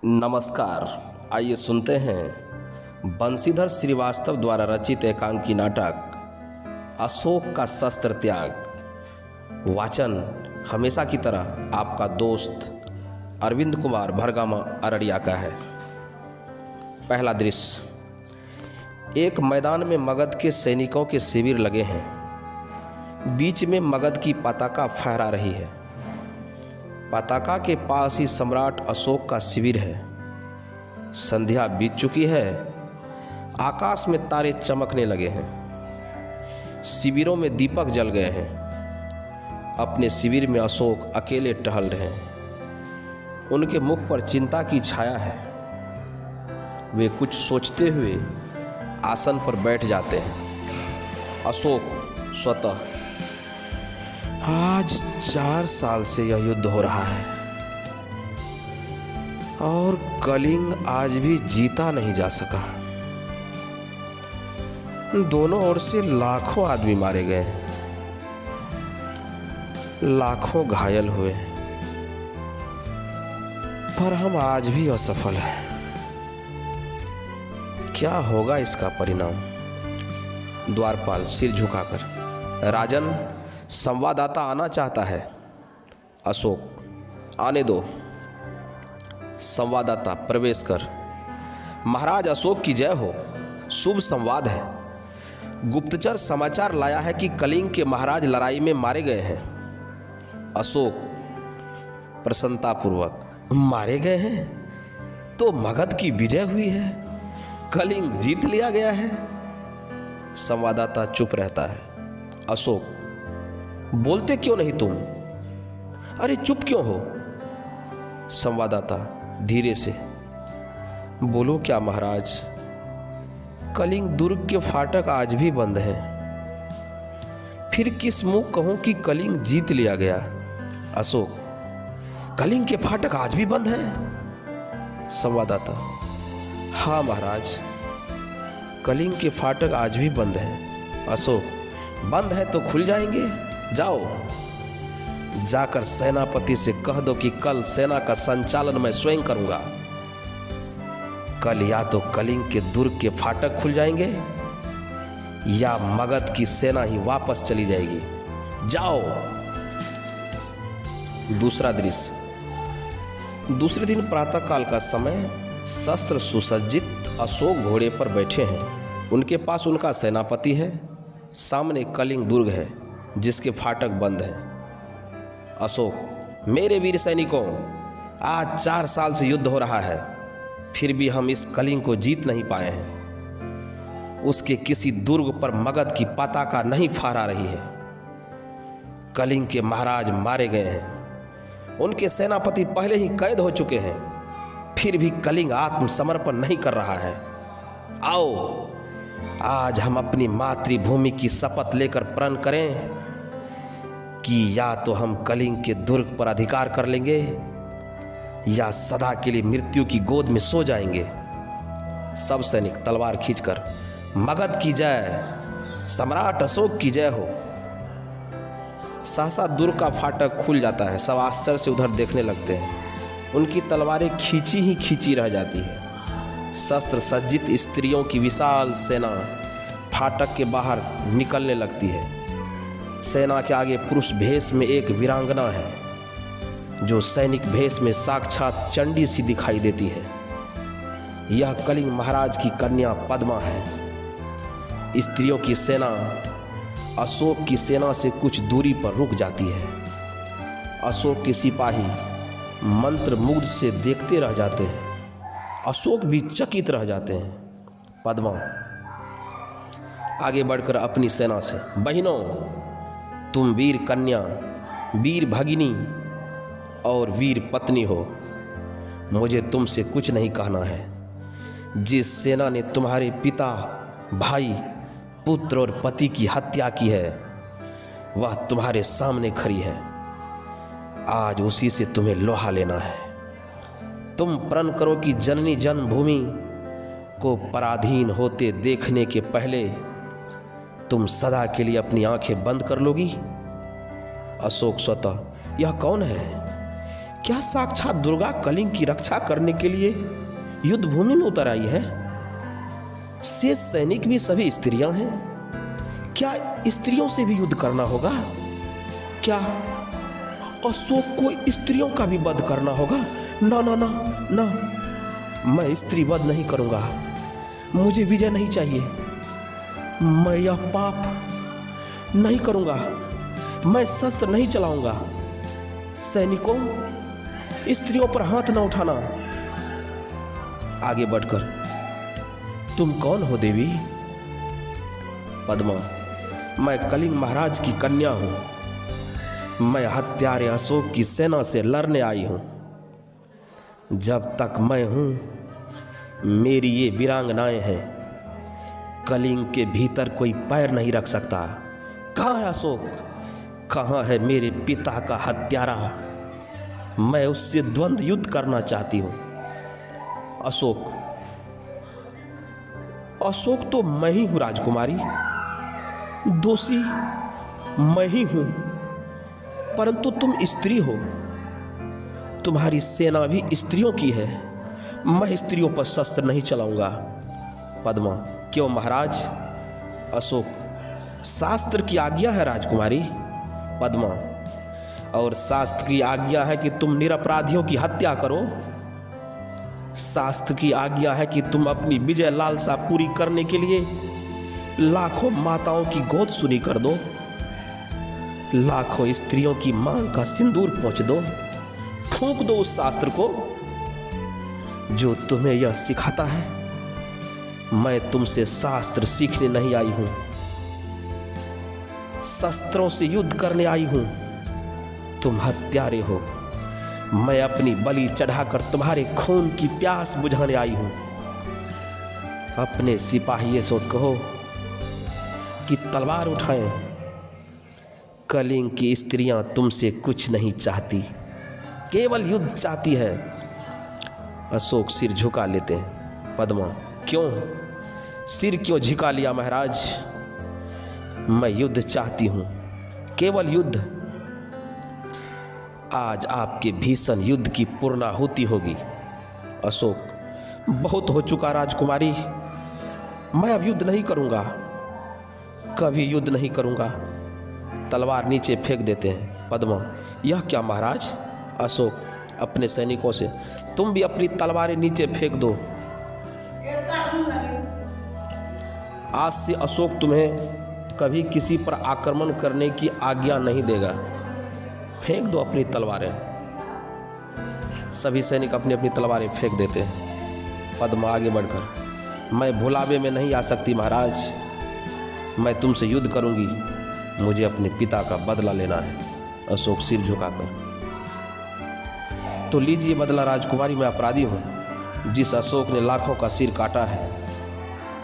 नमस्कार। आइए सुनते हैं बंशीधर श्रीवास्तव द्वारा रचित एकांकी नाटक अशोक का शस्त्र त्याग। वाचन हमेशा की तरह आपका दोस्त अरविंद कुमार भरगामा अररिया का है। पहला दृश्य, एक मैदान में मगध के सैनिकों के शिविर लगे हैं। बीच में मगध की पताका फहरा रही है। पताका के पास ही सम्राट अशोक का शिविर है। संध्या बीत चुकी है। आकाश में तारे चमकने लगे हैं। शिविरों में दीपक जल गए हैं। अपने शिविर में अशोक अकेले टहल रहे हैं। उनके मुख पर चिंता की छाया है। वे कुछ सोचते हुए आसन पर बैठ जाते हैं। अशोक स्वतः, आज 4 साल से यह युद्ध हो रहा है और कलिंग आज भी जीता नहीं जा सका। दोनों ओर से लाखों आदमी मारे गए हैं, लाखों घायल हुए हैं, पर हम आज भी असफल हैं। क्या होगा इसका परिणाम? द्वारपाल सिर झुकाकर, राजन, संवाददाता आना चाहता है। अशोक, आने दो। संवाददाता प्रवेश कर। महाराज अशोक की जय हो। शुभ संवाद है। गुप्तचर समाचार लाया है कि कलिंग के महाराज लड़ाई में मारे गए हैं। अशोक प्रसन्नतापूर्वक, मारे गए हैं तो मगध की विजय हुई है, कलिंग जीत लिया गया है। संवाददाता चुप रहता है। अशोक, बोलते क्यों नहीं तुम? अरे चुप क्यों हो? संवाददाता धीरे से, बोलो क्या महाराज? कलिंग दुर्ग के फाटक आज भी बंद हैं। फिर किस मुंह कहूं कि कलिंग जीत लिया गया? अशोक, कलिंग के फाटक आज भी बंद हैं? संवाददाता, हाँ महाराज, कलिंग के फाटक आज भी बंद हैं। अशोक, बंद है तो खुल जाएंगे। जाओ, जाकर सेनापति से कह दो कि कल सेना का संचालन मैं स्वयं करूंगा। कल या तो कलिंग के दुर्ग के फाटक खुल जाएंगे या मगध की सेना ही वापस चली जाएगी। जाओ। दूसरा दृश्य, दूसरे दिन प्रातःकाल का समय। शस्त्र सुसज्जित अशोक घोड़े पर बैठे हैं। उनके पास उनका सेनापति है। सामने कलिंग दुर्ग है जिसके फाटक बंद हैं। अशोक, मेरे वीर सैनिकों, आज 4 साल से युद्ध हो रहा है, फिर भी हम इस कलिंग को जीत नहीं पाए हैं। उसके किसी दुर्ग पर मगध की पताका नहीं फहरा रही है। कलिंग के महाराज मारे गए हैं। उनके सेनापति पहले ही कैद हो चुके हैं, फिर भी कलिंग आत्मसमर्पण नहीं कर रहा है। आओ, आज हम अपनी मातृभूमि की शपथ लेकर प्रण करें कि या तो हम कलिंग के दुर्ग पर अधिकार कर लेंगे या सदा के लिए मृत्यु की गोद में सो जाएंगे। सब सैनिक तलवार खींचकर, मगध की जय, सम्राट अशोक की जय हो। सहसा दुर्ग का फाटक खुल जाता है। सब आश्चर्य से उधर देखने लगते हैं। उनकी तलवारें खींची ही खींची रह जाती है। शस्त्र सज्जित स्त्रियों की विशाल सेना फाटक के बाहर निकलने लगती है। सेना के आगे पुरुष भेष में एक वीरांगना है जो सैनिक भेष में साक्षात चंडी सी दिखाई देती है। यह कलिंग महाराज की कन्या पद्मा है। स्त्रियों की सेना अशोक की सेना से कुछ दूरी पर रुक जाती है। अशोक के सिपाही मंत्रमुग्ध से देखते रह जाते हैं। अशोक भी चकित रह जाते हैं। पद्मा आगे बढ़कर अपनी सेना से, बहनों, तुम वीर कन्या, वीर भगिनी और वीर पत्नी हो। मुझे तुमसे कुछ नहीं कहना है। जिस सेना ने तुम्हारे पिता, भाई, पुत्र और पति की हत्या की है वह तुम्हारे सामने खड़ी है। आज उसी से तुम्हें लोहा लेना है। तुम प्रण करो कि जननी जन्मभूमि को पराधीन होते देखने के पहले तुम सदा के लिए अपनी आंखें बंद कर लोगी। अशोक स्वतः, यह कौन है? क्या साक्षात दुर्गा कलिंग की रक्षा करने के लिए युद्ध भूमि में उतर आई है? शेष सैनिक भी सभी स्त्रियां हैं। क्या स्त्रियों से भी युद्ध करना होगा? क्या अशोक को स्त्रियों का भी वध करना होगा? ना ना ना ना, मैं स्त्री वध नहीं करूंगा। मुझे विजय नहीं चाहिए। मैं यह पाप नहीं करूंगा। मैं शस्त्र नहीं चलाऊंगा। सैनिकों, स्त्रियों पर हाथ न उठाना। आगे बढ़कर, तुम कौन हो देवी? पद्मा, मैं कलिंग महाराज की कन्या हूं। मैं हत्यारे अशोक की सेना से लड़ने आई हूं। जब तक मैं हूं, मेरी ये वीरांगनाएं हैं। कलिंग के भीतर कोई पैर नहीं रख सकता। कहाँ है अशोक? कहाँ है मेरे पिता का हत्यारा? मैं उससे द्वंद्व युद्ध करना चाहती हूं। अशोक तो मैं ही हूं राजकुमारी। दोषी मैं ही हूं, परंतु तुम स्त्री हो। तुम्हारी सेना भी स्त्रियों की है। मैं स्त्रियों पर शस्त्र नहीं चलाऊंगा। पद्मा, क्यों महाराज? अशोक, शास्त्र की आज्ञा है राजकुमारी। पद्मा, और शास्त्र की आज्ञा है कि तुम निरपराधियों की हत्या करो। शास्त्र की आज्ञा है कि तुम अपनी विजय लालसा पूरी करने के लिए लाखों माताओं की गोद सुनी कर दो। लाखों स्त्रियों की मांग का सिंदूर पोंछ दो। फूंक दो उस शास्त्र को जो तुम्हें यह सिखाता है। मैं तुमसे शास्त्र सीखने नहीं आई हूं, शस्त्रों से युद्ध करने आई हूं। तुम हत्यारे हो। मैं अपनी बलि चढ़ाकर तुम्हारे खून की प्यास बुझाने आई हूं। अपने सिपाहियों से कहो कि तलवार उठाएं। कलिंग की स्त्रियां तुमसे कुछ नहीं चाहती, केवल युद्ध चाहती है। अशोक सिर झुका लेते हैं। पद्मा, क्यों? सिर क्यों झुका लिया महाराज? मैं युद्ध चाहती हूं, केवल युद्ध। आज आपके भीषण युद्ध की पूर्णाहुति होगी। अशोक, बहुत हो चुका राजकुमारी। मैं अब युद्ध नहीं करूंगा, कभी युद्ध नहीं करूंगा। तलवार नीचे फेंक देते हैं। पद्मा, यह क्या महाराज? अशोक अपने सैनिकों से, तुम भी अपनी तलवारें नीचे फेंक दो। आज से अशोक तुम्हें कभी किसी पर आक्रमण करने की आज्ञा नहीं देगा। फेंक दो अपनी तलवारें। सभी सैनिक अपनी अपनी तलवारें फेंक देते हैं। पद्मा आगे बढ़कर, मैं भुलावे में नहीं आ सकती महाराज। मैं तुमसे युद्ध करूंगी। मुझे अपने पिता का बदला लेना है। अशोक सिर झुकाकर, तो लीजिए बदला राजकुमारी। मैं अपराधी हूं। जिस अशोक ने लाखों का सिर काटा है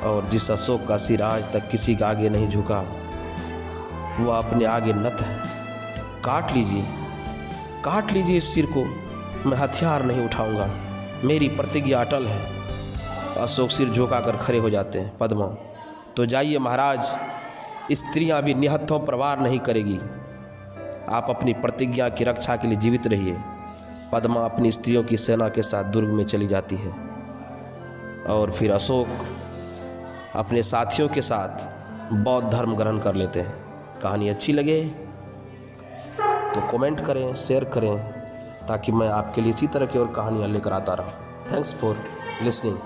और जिस अशोक का सिर आज तक किसी के आगे नहीं झुका, वो अपने आगे नत है। काट लीजिए इस सिर को। मैं हथियार नहीं उठाऊंगा। मेरी प्रतिज्ञा अटल है। अशोक सिर झुकाकर खड़े हो जाते हैं। पद्मा, तो जाइए महाराज। स्त्रियां भी निहत्थों पर वार नहीं करेगी। आप अपनी प्रतिज्ञा की रक्षा के लिए जीवित रहिए। पद्मा अपनी स्त्रियों की सेना के साथ दुर्ग में चली जाती है और फिर अशोक अपने साथियों के साथ बौद्ध धर्म ग्रहण कर लेते हैं। कहानी अच्छी लगे तो कमेंट करें, शेयर करें, ताकि मैं आपके लिए इसी तरह की और कहानियाँ लेकर आता रहूं। Thanks for listening.